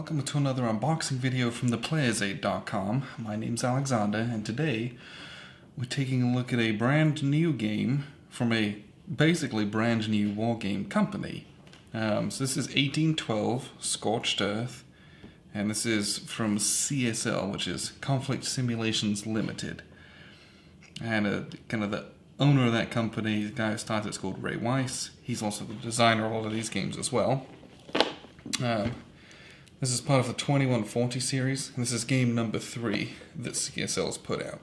Welcome to another unboxing video from theplayersaid.com. My name's Alexander, and today we're taking a look at a brand new game from a basically brand new wargame company. So this is 1812 Scorched Earth, and this is from CSL, which is Conflict Simulations Limited. And kind of the owner of that company, the guy who started it's called Ray Weiss. He's also the designer of all of these games as well. This is part of the 2140 series, and this is game number 3 that CSL has put out.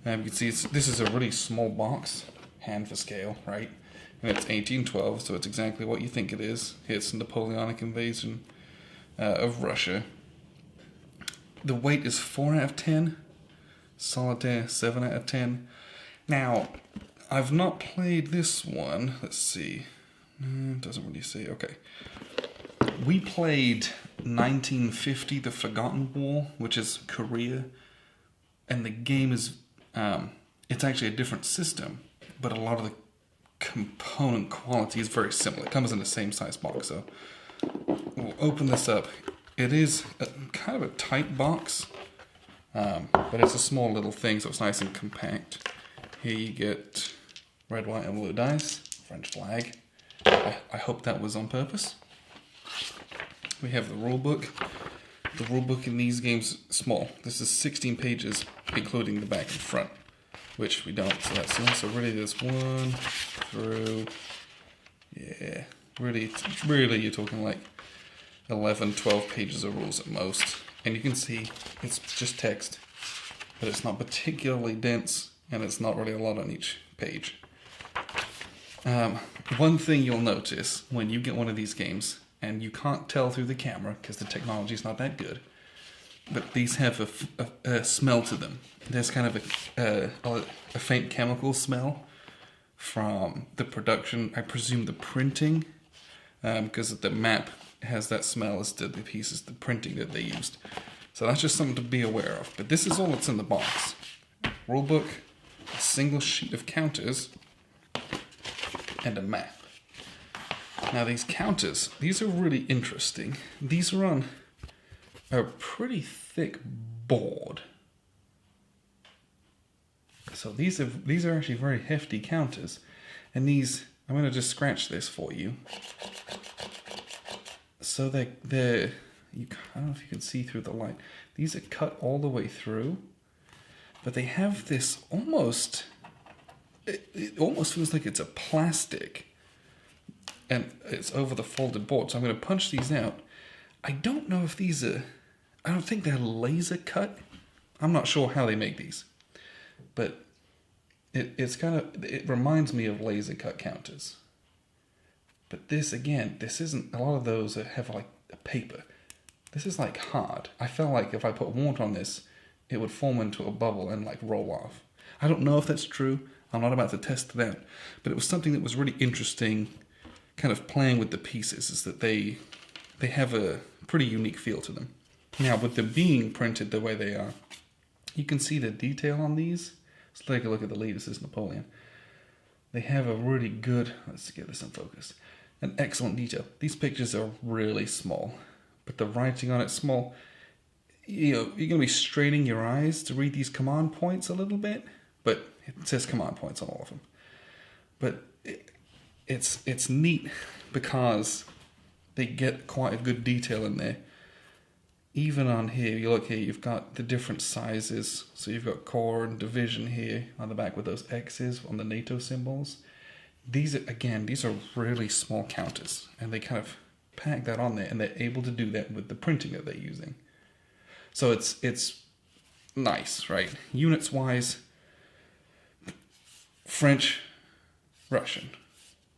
You can see this is a really small box, hand for scale, right? And it's 1812, so it's exactly what you think it is. It's Napoleonic invasion of Russia. The weight is 4 out of 10, solitaire 7 out of 10. Now, I've not played this one. Let's see. It doesn't really say. Okay. We played 1950, The Forgotten War, which is Korea, and the game is, it's actually a different system, but a lot of the component quality is very similar. It comes in the same size box, so we'll open this up. It is kind of a tight box, but it's a small little thing, so it's nice and compact. Here you get red, white, and blue dice, French flag. I hope that was on purpose. We have the rulebook. The rulebook in these games is small. This is 16 pages, including the back and front, which we don't, so that's nice. So really there's 1 through, yeah, really you're talking like 11, 12 pages of rules at most. And you can see it's just text, but it's not particularly dense, and it's not really a lot on each page. One thing you'll notice when you get one of these games, and you can't tell through the camera because the technology is not that good, but these have a smell to them. There's kind of a faint chemical smell from the production, I presume the printing, because the map has that smell as to the pieces, the printing that they used. So that's just something to be aware of. But this is all that's in the box. Rulebook, a single sheet of counters, and a map. Now these counters, these are really interesting. These are on a pretty thick board. So these are actually very hefty counters. And these, I'm going to just scratch this for you. So they're I don't know if you can see through the light. These are cut all the way through. But they have this almost, it almost feels like it's a plastic. And it's over the folded board, so I'm going to punch these out. I don't know if these are, I don't think they're laser cut. I'm not sure how they make these. But it reminds me of laser cut counters. But this, again, this isn't, a lot of those have like a paper. This is like hard. I felt like if I put water on this, it would form into a bubble and like roll off. I don't know if that's true. I'm not about to test it out. But it was something that was really interesting, kind of playing with the pieces, is that they have a pretty unique feel to them. Now, with them being printed the way they are, you can see the detail on these. Let's take a look at the lead. This is Napoleon. They have a really good, let's get this in focus, an excellent detail. These pictures are really small, but the writing on it's small. You know, you're going to be straining your eyes to read these command points a little bit, but it says command points on all of them. But it's neat because they get quite a good detail in there. Even on here, you look here, you've got the different sizes. So you've got corps and division here on the back with those X's on the NATO symbols. These are really small counters, and they kind of pack that on there, and they're able to do that with the printing that they're using. So it's nice, right? Units wise, French, Russian.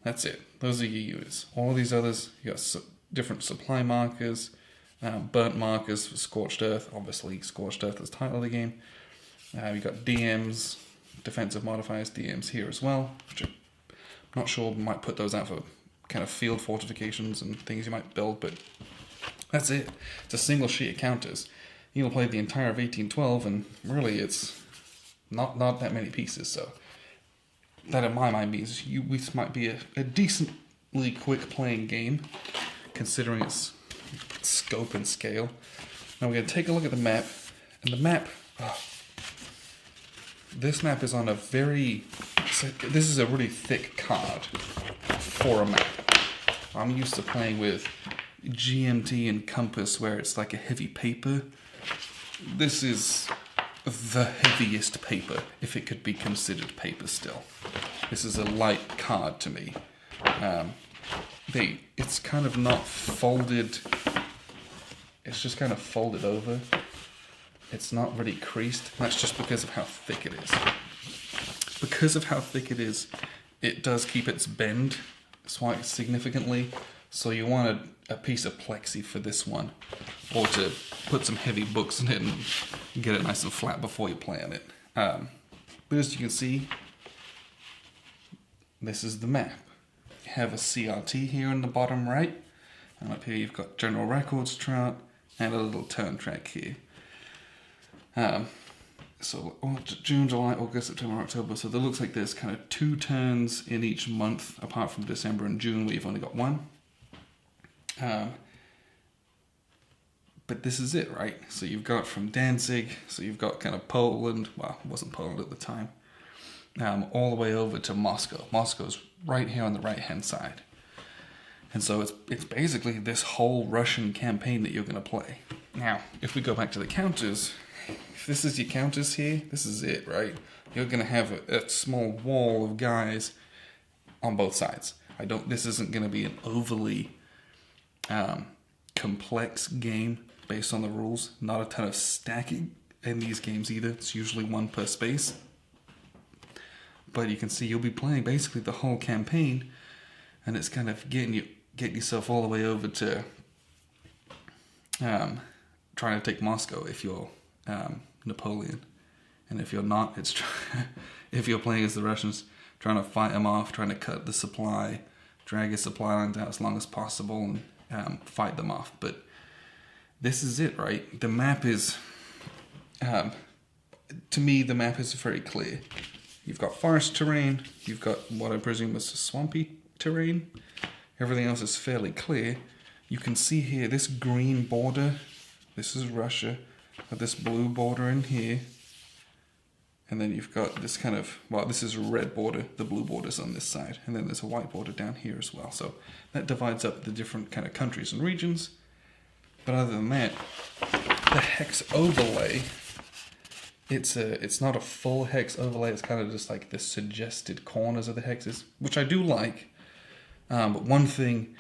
That's it. Those are your units. All of these others, you got different supply markers, burnt markers for Scorched Earth. Obviously, Scorched Earth is the title of the game. You got DMs, defensive modifiers, DMs here as well, which I'm not sure, might put those out for kind of field fortifications and things you might build, but that's it. It's a single sheet of counters. You'll play the entire of 1812, and really it's not that many pieces, so that in my mind means this might be a decently quick playing game, considering it's scope and scale. Now we're going to take a look at the map, and the map, this map is on a very, this is a really thick card for a map. I'm used to playing with GMT and Compass where it's like a heavy paper. This is the heaviest paper, if it could be considered paper still. This is a light card to me. It's kind of not folded, it's just kind of folded over. It's not really creased. That's just because of how thick it is. Because of how thick it is, it does keep its bend quite significantly. So you want a piece of plexi for this one, or to put some heavy books in it and get it nice and flat before you play on it. But as you can see, this is the map. You have a CRT here in the bottom right, and up here you've got general records chart and a little turn track here. So June, July, August, September, October. So it looks like there's kind of 2 turns in each month, apart from December and June where you've only got 1. But this is it, right? So you've got from Danzig, so you've got kind of Poland, well, it wasn't Poland at the time, all the way over to Moscow. Moscow's right here on the right-hand side. And so it's basically this whole Russian campaign that you're going to play. Now, if we go back to the counters, if this is your counters here, this is it, right? You're going to have a small wall of guys on both sides. This isn't going to be an overly complex game based on the rules. Not a ton of stacking in these games either. It's usually 1 per space. But you can see you'll be playing basically the whole campaign, and it's kind of getting yourself all the way over to trying to take Moscow if you're Napoleon, and if you're not, it's if you're playing as the Russians, trying to fight them off, trying to cut the supply, drag your supply lines out as long as possible, and fight them off. But this is it, right? The map is, to me, the map is very clear. You've got forest terrain, you've got what I presume is swampy terrain. Everything else is fairly clear. You can see here this green border, this is Russia, this blue border in here, and then you've got this kind of, well, this is a red border, the blue border's on this side, and then there's a white border down here as well. So that divides up the different kind of countries and regions. But other than that, the hex overlay, it's not a full hex overlay, it's kind of just like the suggested corners of the hexes, which I do like. But one thing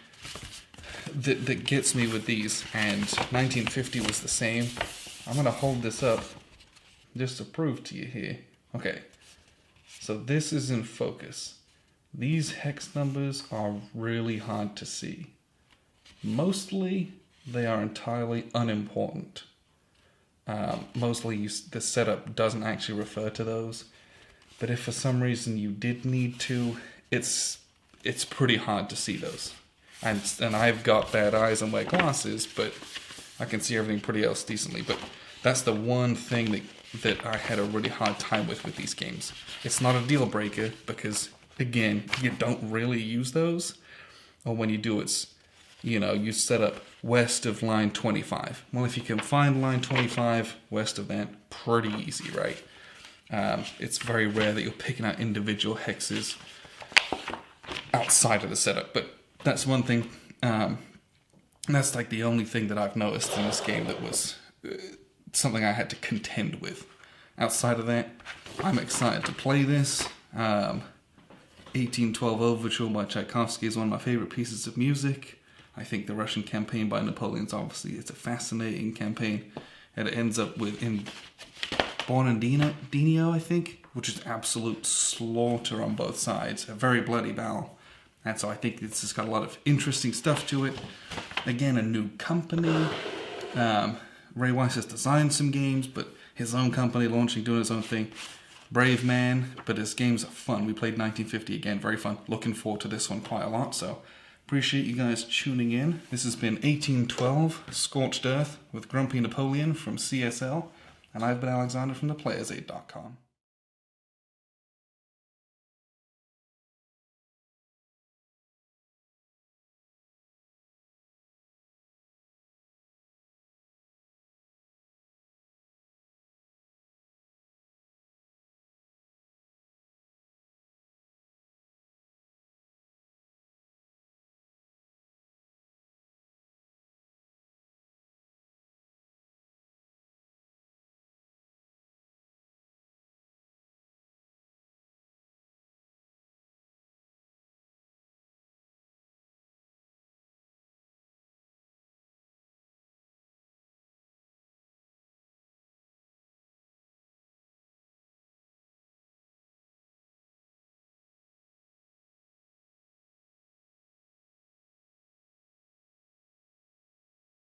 that gets me with these, and 1950 was the same, I'm going to hold this up just to prove to you here. Okay, so this is in focus. These hex numbers are really hard to see. Mostly, they are entirely unimportant. Mostly the setup doesn't actually refer to those. But if for some reason you did need to, it's pretty hard to see those. And I've got bad eyes and wear glasses, but I can see everything pretty else decently. But that's the one thing that I had a really hard time with these games. It's not a deal breaker because, again, you don't really use those. Or when you do, it's, you set up west of line 25. Well, if you can find line 25 west of that, pretty easy, right? It's very rare that you're picking out individual hexes outside of the setup, but that's one thing. That's like the only thing that I've noticed in this game that was something I had to contend with. Outside of that, I'm excited to play this. 1812 Overture by Tchaikovsky is one of my favorite pieces of music. I think the Russian campaign by Napoleon's obviously, it's a fascinating campaign. And it ends up in Born in Dino, I think, which is absolute slaughter on both sides. A very bloody battle. And so I think this has got a lot of interesting stuff to it. Again, a new company. Ray Weiss has designed some games, but his own company launching, doing his own thing. Brave man, but his games are fun. We played 1950 again, very fun. Looking forward to this one quite a lot, so appreciate you guys tuning in. This has been 1812 Scorched Earth with Grumpy Napoleon from CSL, and I've been Alexander from theplayersaid.com.